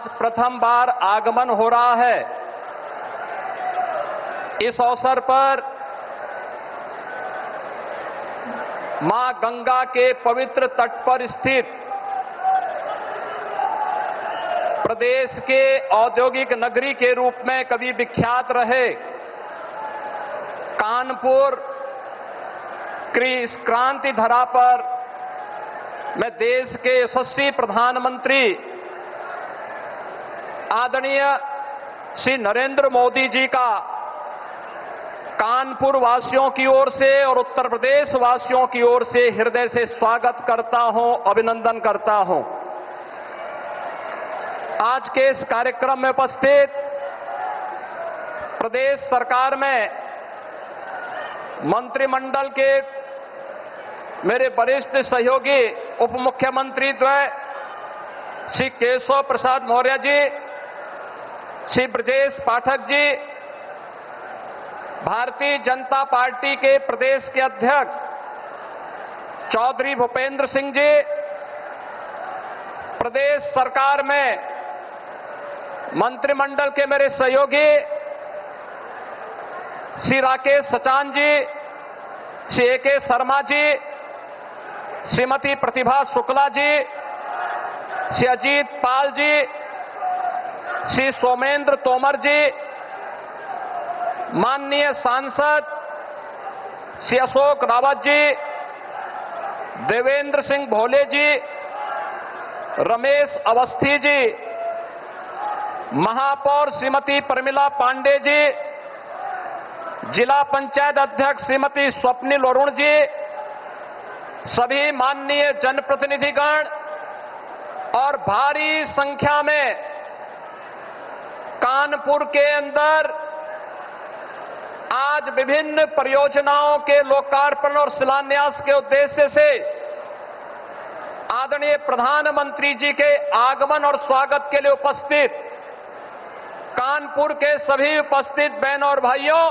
आज प्रथम बार आगमन हो रहा है। इस अवसर पर मां गंगा के पवित्र तट पर स्थित प्रदेश के औद्योगिक नगरी के रूप में कभी विख्यात रहे कानपुर की क्रांति धरा पर मैं देश के यशस्वी प्रधानमंत्री आदरणीय श्री नरेंद्र मोदी जी का कानपुर वासियों की ओर से और उत्तर प्रदेश वासियों की ओर से हृदय से स्वागत करता हूं, अभिनंदन करता हूं। आज के इस कार्यक्रम में उपस्थित प्रदेश सरकार में मंत्रिमंडल के मेरे वरिष्ठ सहयोगी उप मुख्यमंत्री द्वय श्री केशव प्रसाद मौर्य जी, श्री ब्रजेश पाठक जी, भारतीय जनता पार्टी के प्रदेश के अध्यक्ष चौधरी भूपेंद्र सिंह जी, प्रदेश सरकार में मंत्रिमंडल के मेरे सहयोगी श्री राकेश सचान जी, श्री ए.के. शर्मा जी, श्रीमती प्रतिभा शुक्ला जी, श्री अजीत पाल जी, श्री सोमेंद्र तोमर जी, माननीय सांसद श्री अशोक रावत जी, देवेंद्र सिंह भोले जी, रमेश अवस्थी जी, महापौर श्रीमती प्रमिला पांडे जी, जिला पंचायत अध्यक्ष श्रीमती स्वप्निल अरुण जी, सभी माननीय जनप्रतिनिधिगण और भारी संख्या में कानपुर के अंदर आज विभिन्न परियोजनाओं के लोकार्पण और शिलान्यास के उद्देश्य से आदरणीय प्रधानमंत्री जी के आगमन और स्वागत के लिए उपस्थित कानपुर के सभी उपस्थित बहनों और भाइयों,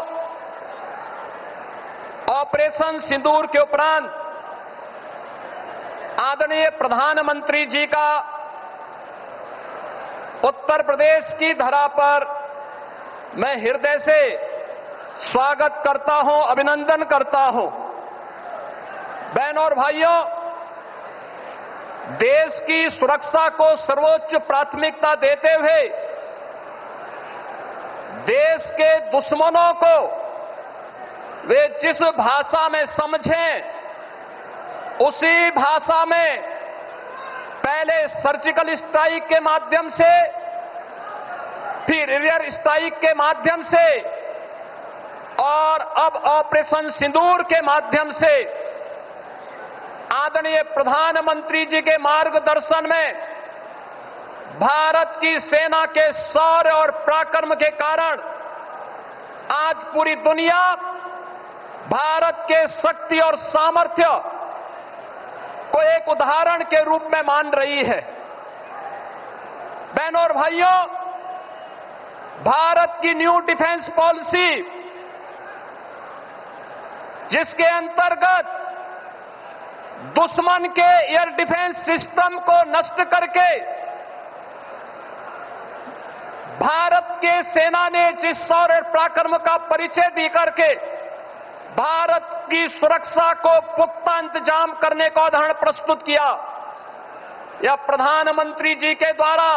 ऑपरेशन सिंदूर के उपरांत आदरणीय प्रधानमंत्री जी का उत्तर प्रदेश की धरा पर मैं हृदय से स्वागत करता हूं, अभिनंदन करता हूं। बहनों और भाइयों, देश की सुरक्षा को सर्वोच्च प्राथमिकता देते हुए देश के दुश्मनों को वे जिस भाषा में समझें उसी भाषा में पहले सर्जिकल स्ट्राइक के माध्यम से, फिर एरियर स्ट्राइक के माध्यम से और अब ऑपरेशन सिंदूर के माध्यम से आदरणीय प्रधानमंत्री जी के मार्गदर्शन में भारत की सेना के शौर्य और पराक्रम के कारण आज पूरी दुनिया भारत के शक्ति और सामर्थ्य को एक उदाहरण के रूप में मान रही है। बहनों और भाइयों, भारत की न्यू डिफेंस पॉलिसी, जिसके अंतर्गत दुश्मन के एयर डिफेंस सिस्टम को नष्ट करके भारत के सेना ने जिस शौर्य पराक्रम का परिचय दी करके भारत की सुरक्षा को पुख्ता इंतजाम करने का उदाहरण प्रस्तुत किया, यह प्रधानमंत्री जी के द्वारा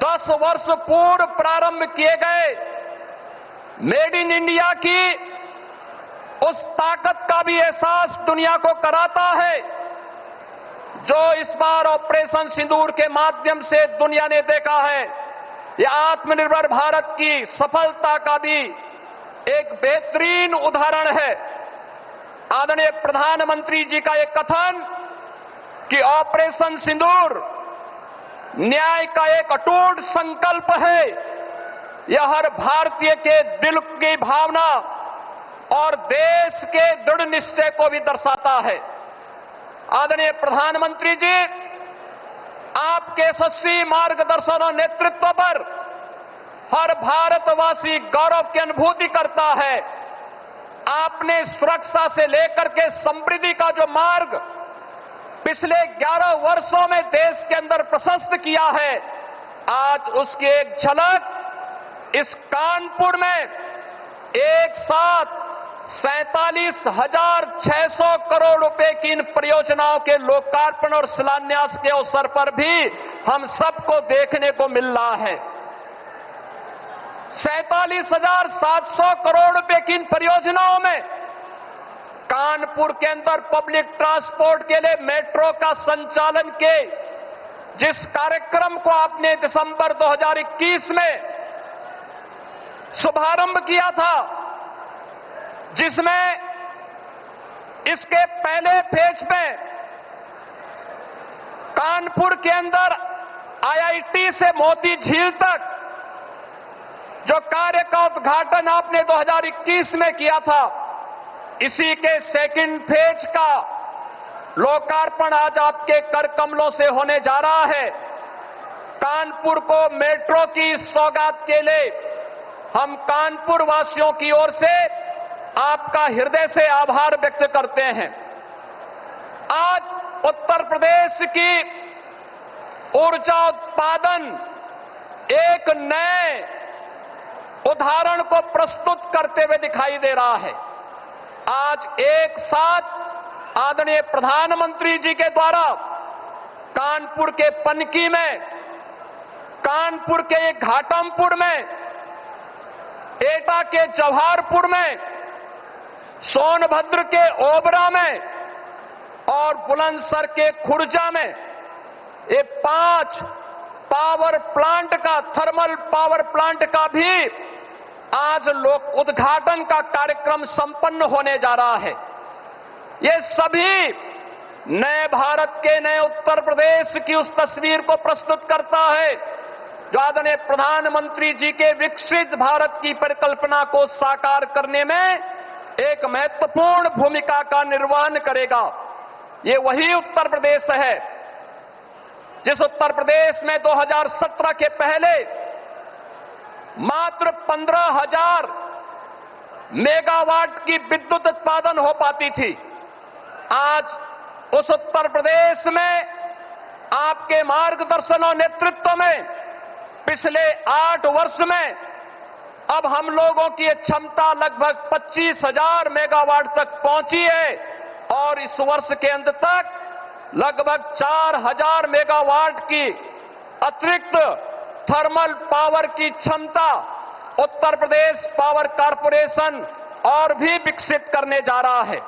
10 वर्ष पूर्व प्रारंभ किए गए मेड इन इंडिया की उस ताकत का भी एहसास दुनिया को कराता है जो इस बार ऑपरेशन सिंदूर के माध्यम से दुनिया ने देखा है। यह आत्मनिर्भर भारत की सफलता का भी एक बेहतरीन उदाहरण है। आदरणीय प्रधानमंत्री जी का एक कथन कि ऑपरेशन सिंदूर न्याय का एक अटूट संकल्प है, यह हर भारतीय के दिल की भावना और देश के दृढ़ निश्चय को भी दर्शाता है। आदरणीय प्रधानमंत्री जी, आपके यशस्वी मार्गदर्शन और नेतृत्व पर हर भारतवासी गौरव की अनुभूति करता है। आपने सुरक्षा से लेकर के समृद्धि का जो मार्ग पिछले 11 वर्षों में देश के अंदर प्रशस्त किया है, आज उसकी एक झलक इस कानपुर में एक साथ 47,600 करोड़ रुपए की इन परियोजनाओं के लोकार्पण और शिलान्यास के अवसर पर भी हम सबको देखने को मिल रहा है। 47,700 करोड़ रुपए की इन परियोजनाओं में कानपुर के अंदर पब्लिक ट्रांसपोर्ट के लिए मेट्रो का संचालन के जिस कार्यक्रम को आपने दिसंबर 2021 में शुभारंभ किया था, जिसमें इसके पहले फेज में कानपुर के अंदर आईआईटी से मोती झील तक जो कार्य का उद्घाटन आपने 2021 में किया था, इसी के सेकंड फेज का लोकार्पण आज आपके कर कमलों से होने जा रहा है। कानपुर को मेट्रो की सौगात के लिए हम कानपुर वासियों की ओर से आपका हृदय से आभार व्यक्त करते हैं। आज उत्तर प्रदेश की ऊर्जा उत्पादन एक नए उदाहरण को प्रस्तुत करते हुए दिखाई दे रहा है। आज एक साथ आदरणीय प्रधानमंत्री जी के द्वारा कानपुर के पनकी में, कानपुर के घाटमपुर में, एटा के जवाहरपुर में, सोनभद्र के ओबरा में और बुलंदशहर के खुर्जा में ये 5 पावर प्लांट का, थर्मल पावर प्लांट का भी आज लोक उद्घाटन का कार्यक्रम संपन्न होने जा रहा है। ये सभी नए भारत के, नए उत्तर प्रदेश की उस तस्वीर को प्रस्तुत करता है जो आदरणीय प्रधानमंत्री जी के विकसित भारत की परिकल्पना को साकार करने में एक महत्वपूर्ण भूमिका का निर्वहन करेगा। ये वही उत्तर प्रदेश है जिस उत्तर प्रदेश में 2017 के पहले मात्र 15,000 मेगावाट की विद्युत उत्पादन हो पाती थी। आज उस उत्तर प्रदेश में आपके मार्गदर्शन और नेतृत्व में पिछले 8 वर्ष में अब हम लोगों की क्षमता लगभग 25,000 मेगावाट तक पहुंची है और इस वर्ष के अंत तक लगभग 4,000 मेगावाट की अतिरिक्त थर्मल पावर की क्षमता उत्तर प्रदेश पावर कॉर्पोरेशन और भी विकसित करने जा रहा है।